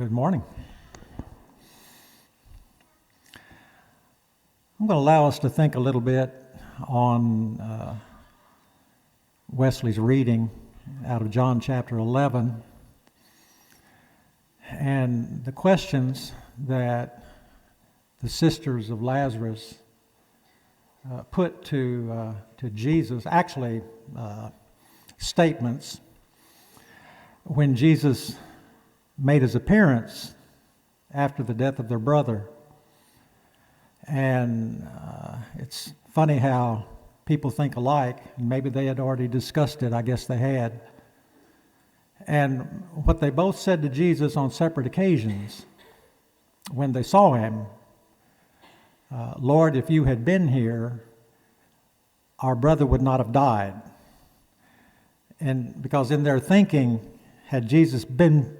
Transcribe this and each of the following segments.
Good morning. I'm going to allow us to think a little bit on Wesley's reading out of John chapter 11 and the questions that the sisters of Lazarus put to Jesus, actually statements, when Jesus made his appearance after the death of their brother. And it's funny how people think alike, and maybe they had already discussed it. I guess they had. And what they both said to Jesus on separate occasions when they saw him, Lord, if you had been here, our brother would not have died. And because in their thinking, had Jesus been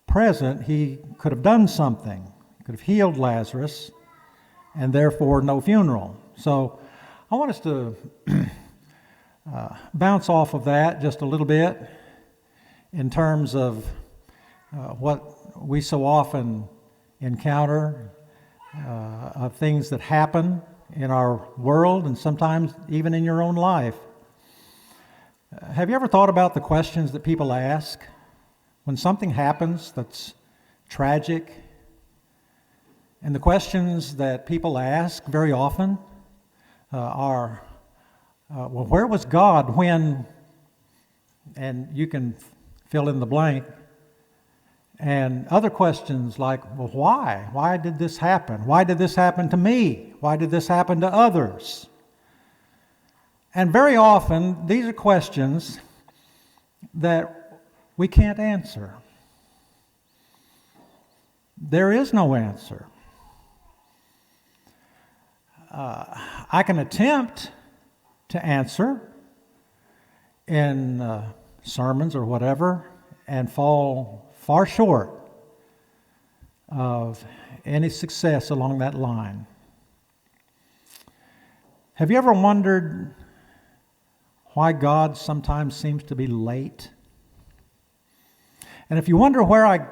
present, he could have done something. He could have healed Lazarus, and therefore no funeral. So I want us to bounce off of that just a little bit in terms of what we so often encounter of things that happen in our world and sometimes even in your own life. Have you ever thought about the questions that people ask when something happens that's tragic? And the questions that people ask very often are, well, where was God when, and you can fill in the blank. And other questions like, well, why? Why did this happen? Why did this happen to me? Why did this happen to others? And very often, these are questions that we can't answer. There is no answer. I can attempt to answer in sermons or whatever and fall far short of any success along that line. Have you ever wondered why God sometimes seems to be late? And if you wonder where I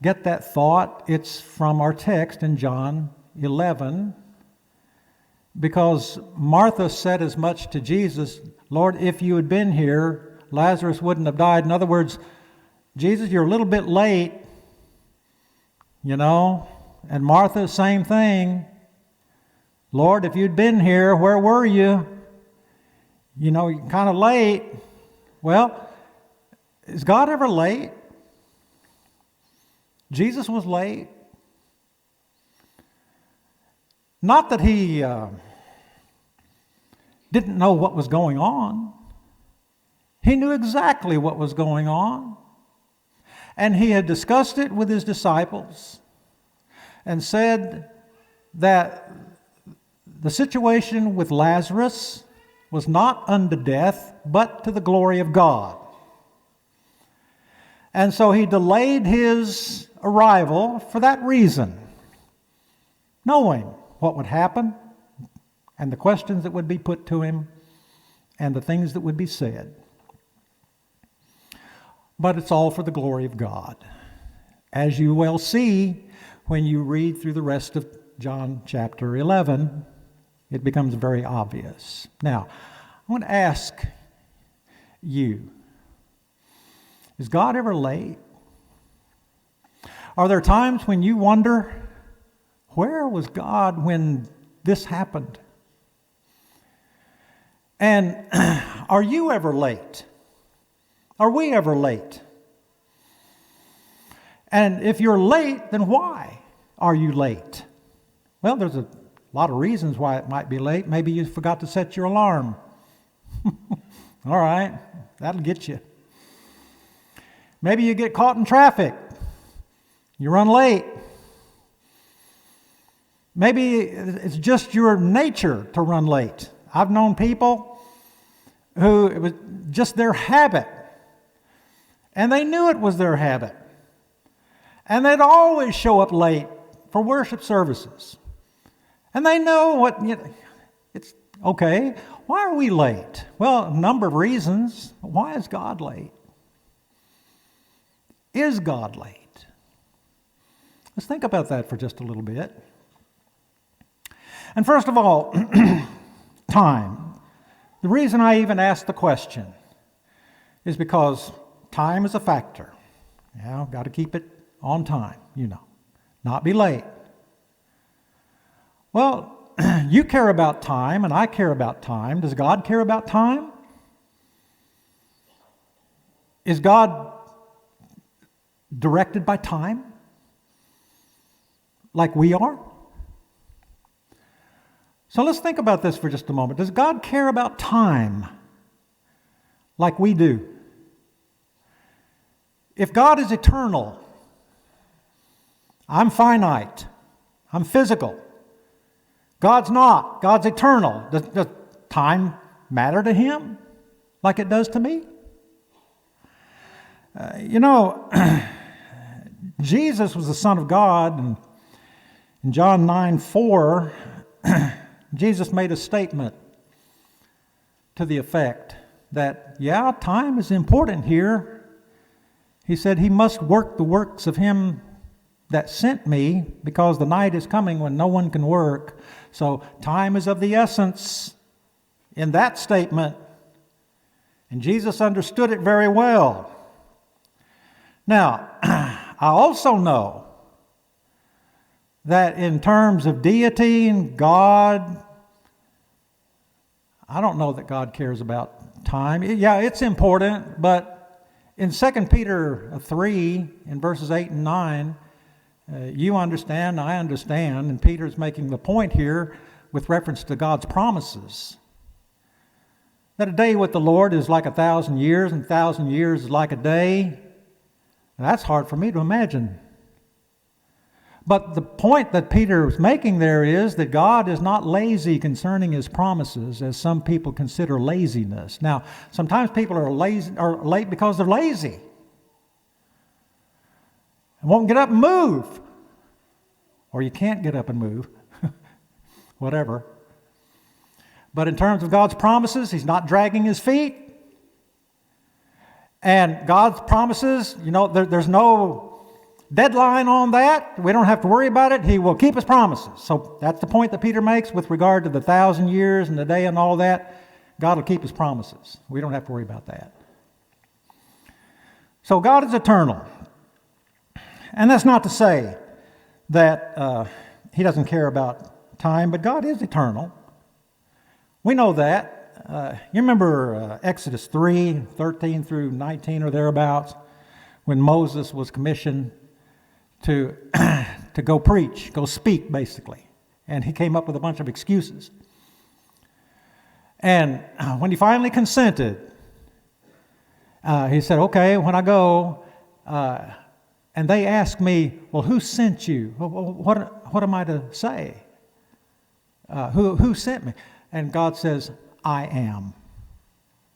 get that thought, it's from our text in John 11, because Martha said as much to Jesus, Lord, if you had been here, Lazarus wouldn't have died. In other words, Jesus, you're a little bit late, you know. And Martha, same thing. Lord, if you'd been here, where were you? You know, you're kind of late. Well, is God ever late? Jesus was late. Not that he didn't know what was going on. He knew exactly what was going on. And he had discussed it with his disciples and said that the situation with Lazarus was not unto death, but to the glory of God. And so he delayed his arrival for that reason, knowing what would happen and the questions that would be put to him and the things that would be said. But it's all for the glory of God. As you will see when you read through the rest of John chapter 11, it becomes very obvious. Now, I want to ask you, is God ever late? Are there times when you wonder, where was God when this happened? And are you ever late? Are we ever late? And if you're late, then why are you late? Well, there's a lot of reasons why it might be late. Maybe you forgot to set your alarm. All right, that'll get you. Maybe you get caught in traffic. You run late. Maybe it's just your nature to run late. I've known people who it was just their habit. And they knew it was their habit. And they'd always show up late for worship services. And they know what, it's okay. Why are we late? Well, a number of reasons. Why is God late? Is God late? Let's think about that for just a little bit. And first of all, time. The reason I even asked the question is because time is a factor. Got to keep it on time, not be late. Well, you care about time and I care about time. Does God care about time? Is God directed by time like we are? So let's think about this for just a moment. Does God care about time like we do? If God is eternal, I'm finite, I'm physical. God's not. God's eternal. Does time matter to Him like it does to me? Jesus was the Son of God, and in John 9:4, Jesus made a statement to the effect that, time is important here. He said, He must work the works of Him that sent me, because the night is coming when no one can work. So time is of the essence in that statement, and Jesus understood it very well. Now, I also know that in terms of deity and God, I don't know that God cares about time. It's important, but in 2 Peter 3, in verses 8 and 9, you understand, I understand, and Peter's making the point here with reference to God's promises, that a day with the Lord is like 1,000 years, and 1,000 years is like a day. And that's hard for me to imagine. But the point that Peter is making there is that God is not lazy concerning His promises, as some people consider laziness. Now, sometimes people are late because they're lazy and won't get up and move. Or you can't get up and move. Whatever. But in terms of God's promises, He's not dragging His feet. And God's promises, there's no deadline on that. We don't have to worry about it. He will keep His promises. So that's the point that Peter makes with regard to the 1,000 years and the day and all that. God will keep His promises. We don't have to worry about that. So God is eternal. And that's not to say that He doesn't care about time, but God is eternal. We know that. You remember Exodus 3, 13 through 19 or thereabouts, when Moses was commissioned to go preach, go speak, basically. And he came up with a bunch of excuses. And when he finally consented, he said, okay, when I go, and they asked me, well, who sent you? What am I to say? Who sent me? And God says, I am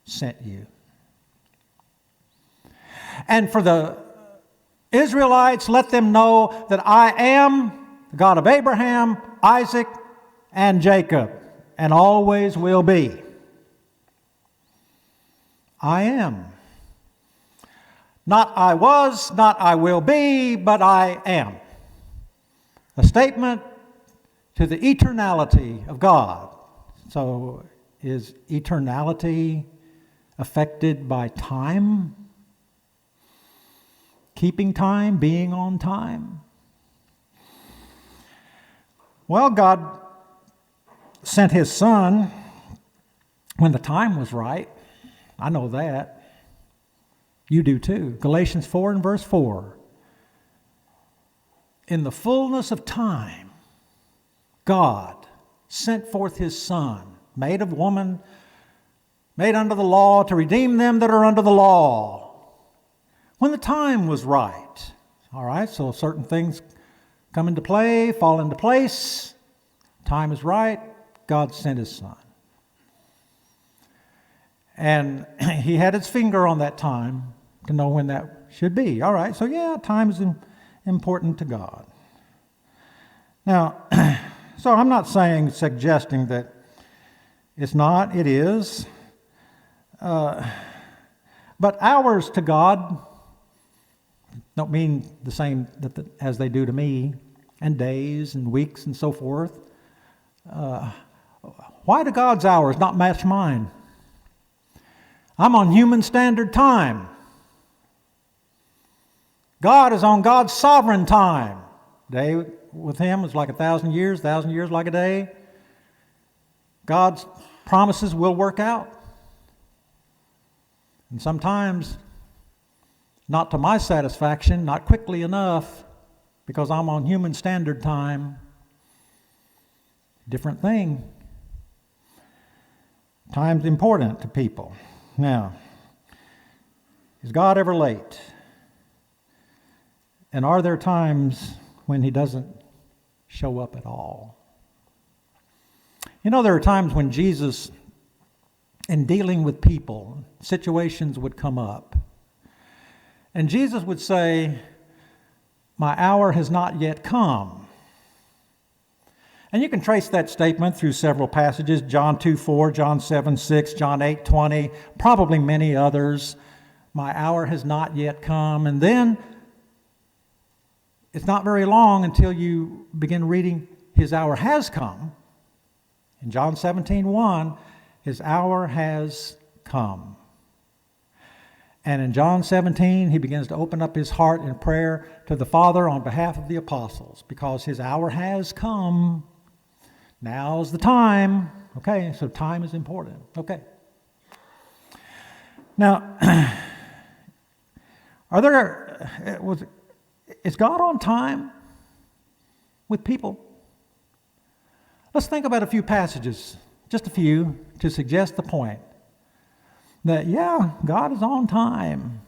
sent you. And for the Israelites, let them know that I am the God of Abraham, Isaac, and Jacob, and always will be. I am. Not I was, not I will be, but I am. A statement to the eternality of God. So, is eternality affected by time? Keeping time, being on time? Well, God sent His Son when the time was right. I know that. You do too. Galatians 4 and verse 4. In the fullness of time, God sent forth His Son, made of woman, made under the law, to redeem them that are under the law. When the time was right. All right, so certain things come into play, fall into place. Time is right. God sent His Son. And He had His finger on that time to know when that should be. All right, so time is important to God. Now, so I'm not suggesting that it's not, it is. But hours to God, don't mean the same as they do to me, and days and weeks and so forth. Why do God's hours not match mine? I'm on human standard time. God is on God's sovereign time. Day with Him is like 1,000 years like a day. God's promises will work out. And sometimes, not to my satisfaction, not quickly enough, because I'm on human standard time. Different thing. Time's important to people. Now, is God ever late? And are there times when He doesn't show up at all? You know, there are times when Jesus, in dealing with people, situations would come up. And Jesus would say, "My hour has not yet come." And you can trace that statement through several passages, John 2:4, John 7:6, John 8:20, probably many others. My hour has not yet come. And then it's not very long until you begin reading, His hour has come. In John 17:1, His hour has come. And in John 17, He begins to open up His heart in prayer to the Father on behalf of the apostles, because His hour has come. Now's the time. Okay, so time is important. Okay. Now, is God on time with people? Let's think about a few passages, just a few, to suggest the point that, yeah, God is on time.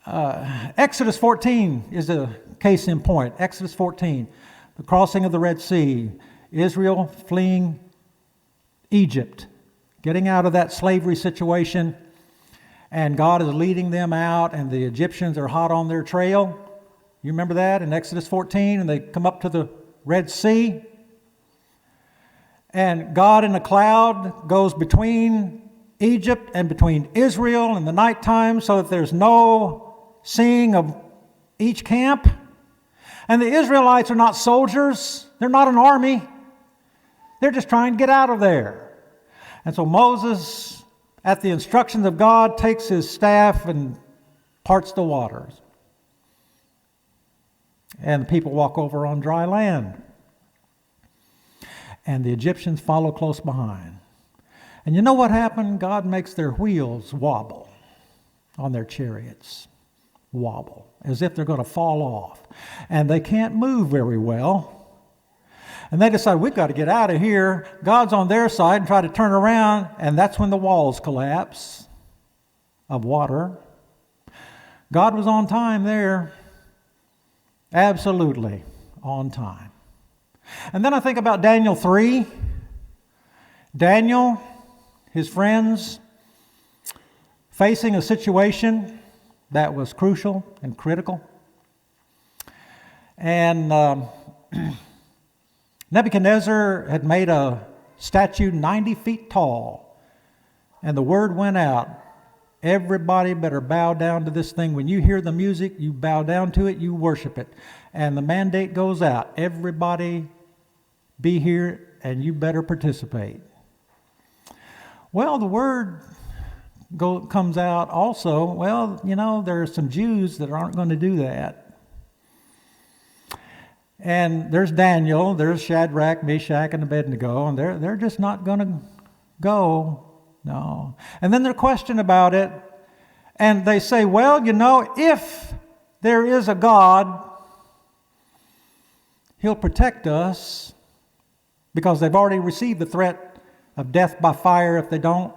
Exodus 14 is a case in point. Exodus 14, the crossing of the Red Sea, Israel fleeing Egypt, getting out of that slavery situation, and God is leading them out, and the Egyptians are hot on their trail. You remember that in Exodus 14, and they come up to the Red Sea, and God in a cloud goes between Egypt and between Israel in the nighttime so that there's no seeing of each camp. And the Israelites are not soldiers. They're not an army. They're just trying to get out of there. And so Moses, at the instructions of God, takes his staff and parts the waters. And the people walk over on dry land. And the Egyptians follow close behind. And you know what happened? God makes their wheels wobble on their chariots. Wobble, as if they're going to fall off. And they can't move very well. And they decide, we've got to get out of here. God's on their side and try to turn around. And that's when the walls collapse of water. God was on time there. Absolutely on time. And then I think about Daniel 3. Daniel, his friends, facing a situation that was crucial and critical. And Nebuchadnezzar had made a statue 90 feet tall. And the word went out, everybody better bow down to this thing. When you hear the music, you bow down to it, you worship it. And the mandate goes out, everybody be here and you better participate. Well, the word comes out also, well, you know, there are some Jews that aren't going to do that. And there's Daniel, there's Shadrach, Meshach, and Abednego, and they're just not going to go. No. And then they're questioned about it, and they say, well, you know, if there is a God, He'll protect us, because they've already received the threat of death by fire if they don't.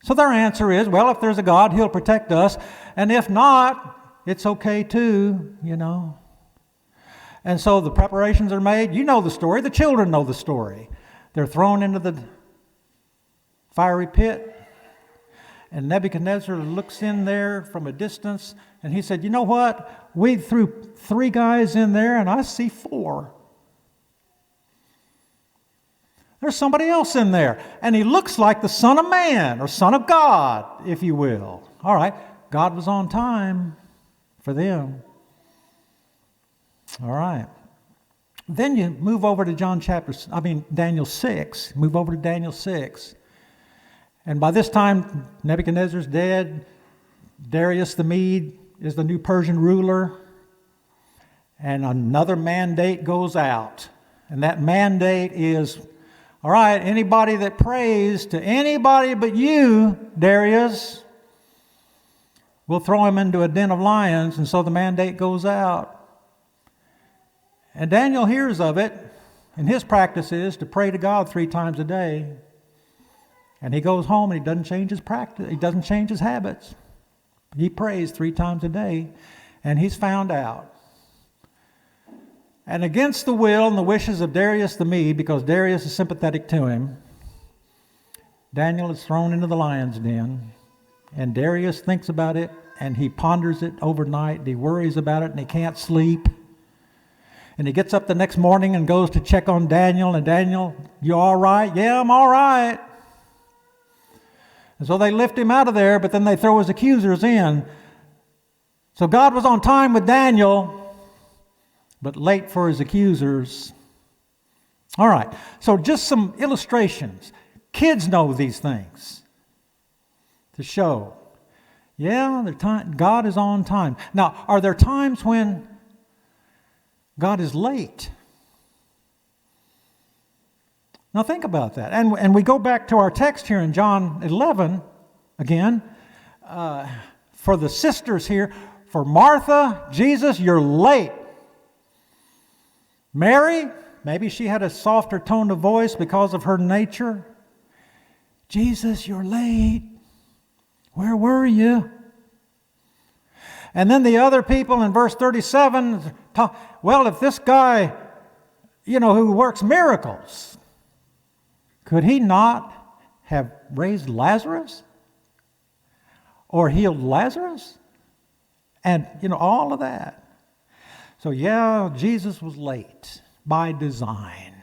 So their answer is, well, if there's a God, He'll protect us. And if not, it's okay too, you know. And so the preparations are made. You know the story. The children know the story. They're thrown into the fiery pit. And Nebuchadnezzar looks in there from a distance, and he said, you know what? We threw 3 guys in there, and I see 4. There's somebody else in there. And he looks like the Son of Man, or Son of God, if you will. All right. God was on time for them. All right. Then you move over to Daniel 6. Move over to Daniel 6. And by this time, Nebuchadnezzar's dead. Darius the Mede is the new Persian ruler. And another mandate goes out. And that mandate is, all right, anybody that prays to anybody but you, Darius, we'll throw him into a den of lions. And so the mandate goes out. And Daniel hears of it, and his practice is to pray to God 3 times a day. And he goes home and he doesn't change his practice. He doesn't change his habits. He prays 3 times a day, and he's found out. And against the will and the wishes of Darius the Mede, because Darius is sympathetic to him, Daniel is thrown into the lion's den. And Darius thinks about it, and he ponders it overnight. He worries about it, and he can't sleep. And he gets up the next morning and goes to check on Daniel. And Daniel, you all right? Yeah, I'm all right. And so they lift him out of there, but then they throw his accusers in. So God was on time with Daniel, but late for his accusers. All right, so just some illustrations. Kids know these things to show. Yeah, God is on time. Now, are there times when God is late? Now think about that. And we go back to our text here in John 11 again. For the sisters here, for Martha, Jesus, you're late. Mary, maybe she had a softer tone of voice because of her nature. Jesus, you're late. Where were you? And then the other people in verse 37 talk, well, if this guy, who works miracles, could he not have raised Lazarus or healed Lazarus? And, all of that. So, yeah, Jesus was late by design.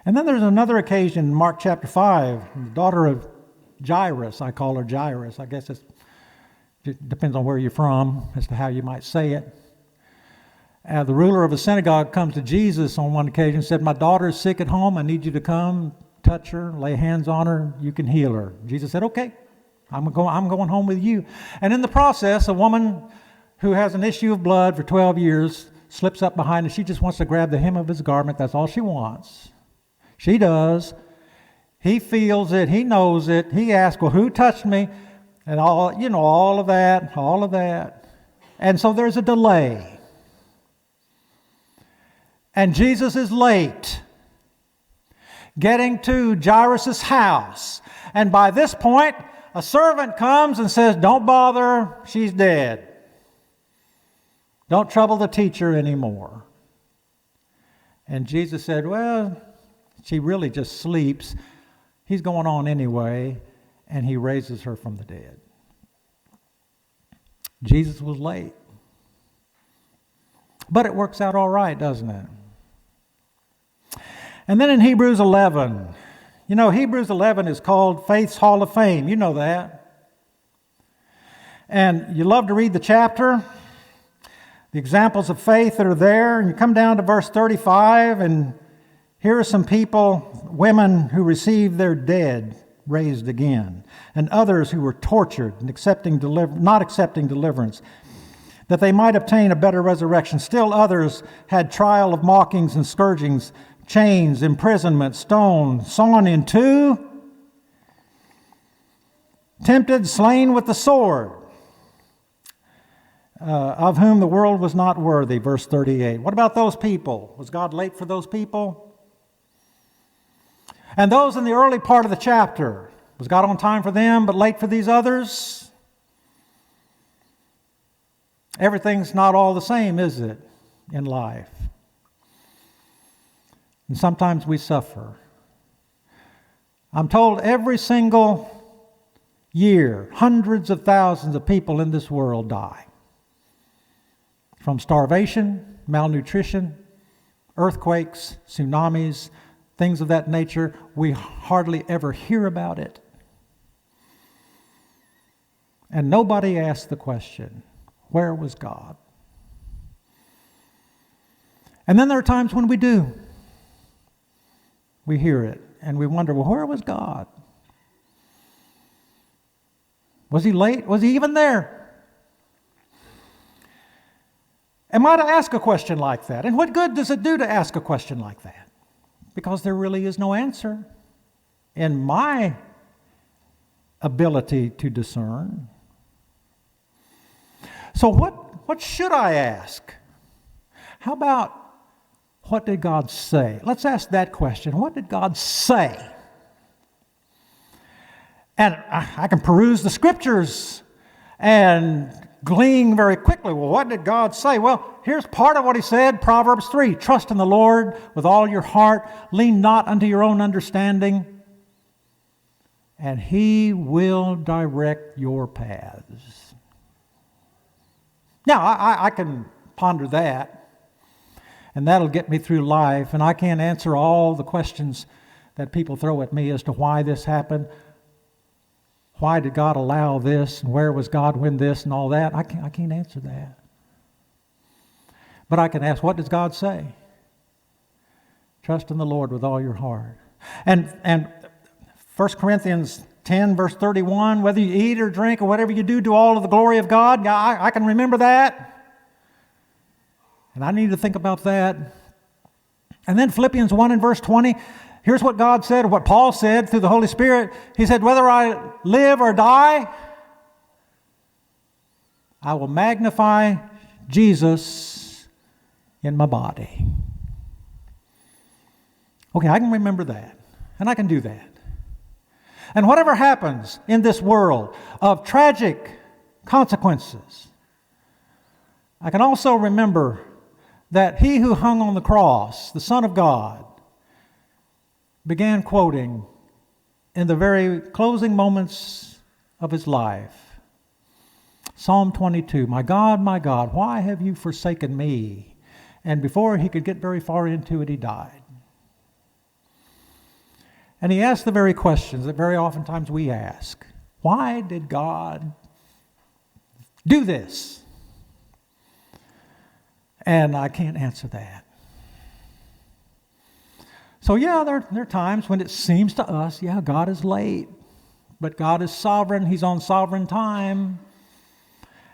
And then there's another occasion in Mark chapter 5, the daughter of Jairus, I call her Jairus. I guess it depends on where you're from as to how you might say it. The ruler of a synagogue comes to Jesus on one occasion and said, my daughter is sick at home. I need you to come, touch her, lay hands on her. You can heal her. Jesus said, okay, I'm going home with you. And in the process, a woman who has an issue of blood for 12 years slips up behind him. She just wants to grab the hem of his garment. That's all she wants. She does. He feels it. He knows it. He asks, well, who touched me? And all of that. And so there's a delay. And Jesus is late getting to Jairus' house. And by this point, a servant comes and says, don't bother, she's dead. Don't trouble the teacher anymore. And Jesus said, well, she really just sleeps. He's going on anyway, and he raises her from the dead. Jesus was late. But it works out all right, doesn't it? And then in Hebrews 11, Hebrews 11 is called Faith's Hall of Fame. You know that. And you love to read the chapter, the examples of faith that are there. And you come down to verse 35, and here are some people, women who received their dead raised again, and others who were tortured and not accepting deliverance, that they might obtain a better resurrection. Still others had trial of mockings and scourgings, chains, imprisonment, stone, sawn in two, tempted, slain with the sword, of whom the world was not worthy, verse 38. What about those people? Was God late for those people? And those in the early part of the chapter, was God on time for them but late for these others? Everything's not all the same, is it, in life? And sometimes we suffer. I'm told every single year, hundreds of thousands of people in this world die. From starvation, malnutrition, earthquakes, tsunamis, things of that nature. We hardly ever hear about it. And nobody asked the question, where was God? And then there are times when we do. We hear it and we wonder, well, where was God? Was he late? Was he even there? Am I to ask a question like that? And what good does it do to ask a question like that? Because there really is no answer in my ability to discern. So what should I ask? How about, what did God say? Let's ask that question. What did God say? And I can peruse the scriptures and glean very quickly. Well, what did God say? Well, here's part of what he said, Proverbs 3. Trust in the Lord with all your heart. Lean not unto your own understanding. And he will direct your paths. Now, I can ponder that, and that'll get me through life, and I can't answer all the questions that people throw at me as to why this happened. Why did God allow this, and where was God when this, and all that? I can't answer that. But I can ask, what does God say? Trust in the Lord with all your heart. And 1 Corinthians 10, verse 31, whether you eat or drink or whatever you do all to the glory of God. I can remember that. And I need to think about that. And then Philippians 1 and verse 20, here's what God said, or what Paul said through the Holy Spirit. He said, whether I live or die, I will magnify Jesus in my body. Okay, I can remember that. And I can do that. And whatever happens in this world of tragic consequences, I can also remember that he who hung on the cross, the Son of God, began quoting in the very closing moments of his life, Psalm 22, my God, why have you forsaken me? And before he could get very far into it, he died. And he asked the very questions that very oftentimes we ask. Why did God do this? And I can't answer that. So yeah, there are times when it seems to us, yeah, God is late. But God is sovereign. He's on sovereign time.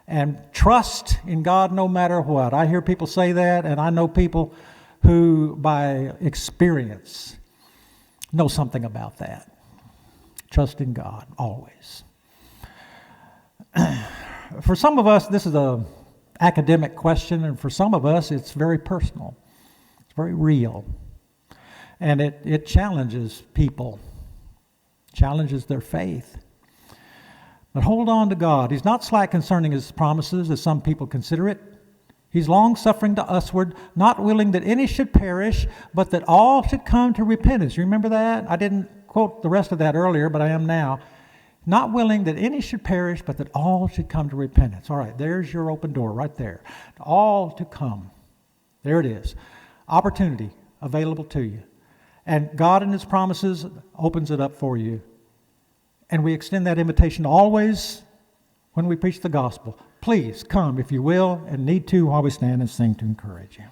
And trust in God no matter what. I hear people say that, and I know people who, by experience, know something about that. Trust in God, always. For some of us, this is an academic question, and for some of us, it's very personal. It's very real. And it challenges people, challenges their faith. But hold on to God. He's not slack concerning his promises, as some people consider it. He's long-suffering to usward, not willing that any should perish, but that all should come to repentance. You remember that? I didn't quote the rest of that earlier, but I am now. Not willing that any should perish, but that all should come to repentance. All right, there's your open door right there. All to come. There it is. Opportunity available to you. And God in his promises opens it up for you. And we extend that invitation always when we preach the gospel. Please come, if you will, and need to, while we stand and sing to encourage you.